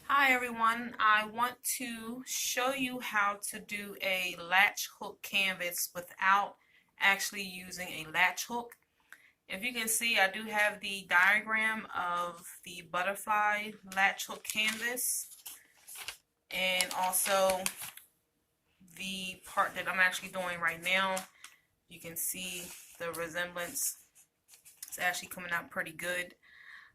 Hi everyone, I want to show you how to do a latch hook canvas without actually using a latch hook. If you can see, I do have the diagram of the butterfly latch hook canvas and also the part that I'm actually doing right now. You can see the resemblance. It's actually coming out pretty good.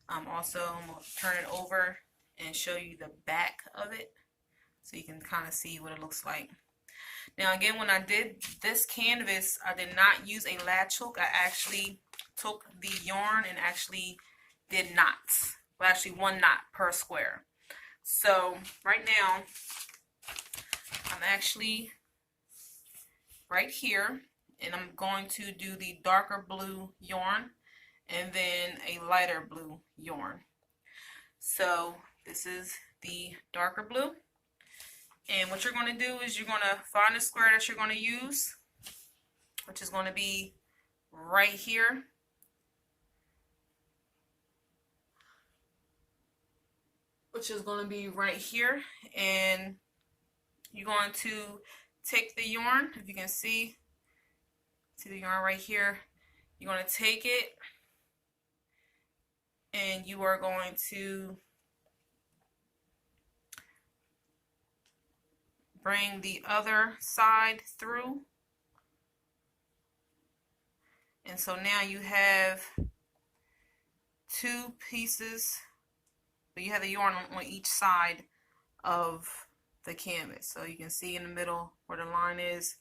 Also, I'm going to turn it over and show you the back of it so you can kind of see what it looks like. Now again, when I did this canvas, I did not use a latch hook. I actually took the yarn and actually did knots. Well, actually one knot per square. So right now, I'm actually right here and I'm going to do the darker blue yarn and then a lighter blue yarn. So this is the darker blue. And what you're going to do is you're going to find a square that you're going to use, which is going to be right here. And you're going to take the yarn, if you can see the yarn right here. You're going to take it and you are going to bring the other side through. And so now you have two pieces, but you have the yarn on each side of the canvas. So you can see in the middle where the line is.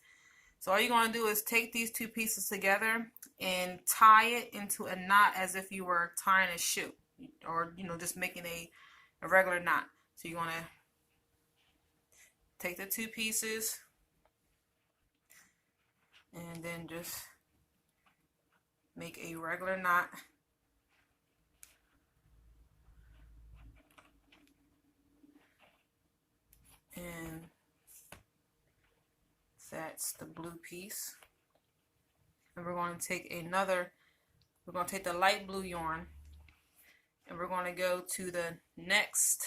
So all you're going to do is take these two pieces together and tie it into a knot as if you were tying a shoe, or just making a regular knot. So you're going to take the two pieces and then just make a regular knot. And that's the blue piece. And we're going to take the light blue yarn and we're going to go to the next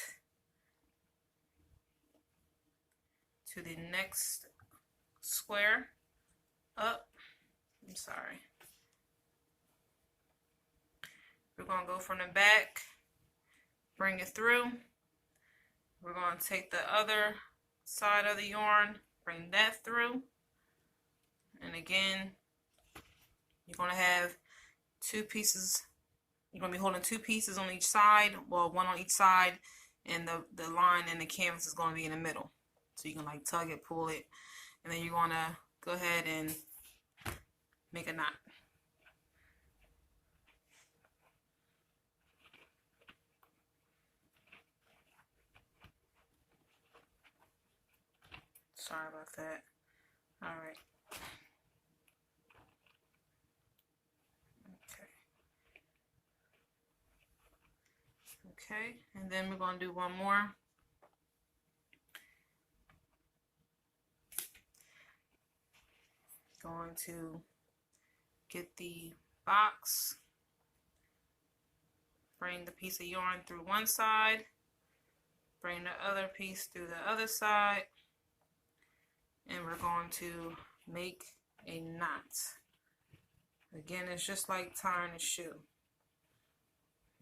square up. I'm sorry. We're going to go from the back, bring it through. We're going to take the other side of the yarn, bring that through. And again, you're going to have two pieces. You're going to be holding two pieces on each side, well, one on each side, and the line and the canvas is going to be in the middle. So you can like tug it, pull it, and then you're going to go ahead and make a knot. Sorry about that. All right. Okay, and then we're going to do one more. Going to get the box, bring the piece of yarn through one side, bring the other piece through the other side, and we're going to make a knot. Again, it's just like tying a shoe.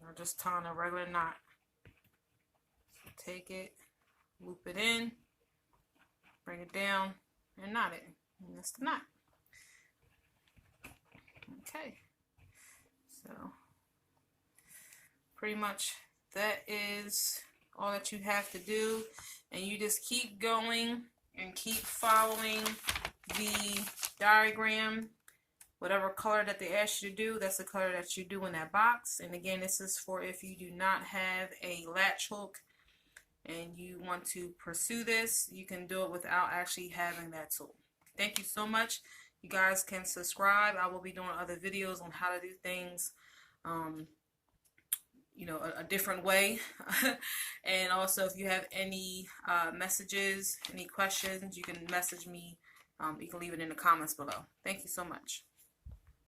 Or just tying a regular knot. So take it, loop it in, bring it down, and knot it. And that's the knot. Okay. So pretty much that is all that you have to do. And you just keep going and keep following the diagram. Whatever color that they ask you to do, that's the color that you do in that box. And again, this is for if you do not have a latch hook and you want to pursue this, you can do it without actually having that tool. Thank you so much. You guys can subscribe. I will be doing other videos on how to do things, a different way. And also, if you have any messages, any questions, you can message me. You can leave it in the comments below. Thank you so much.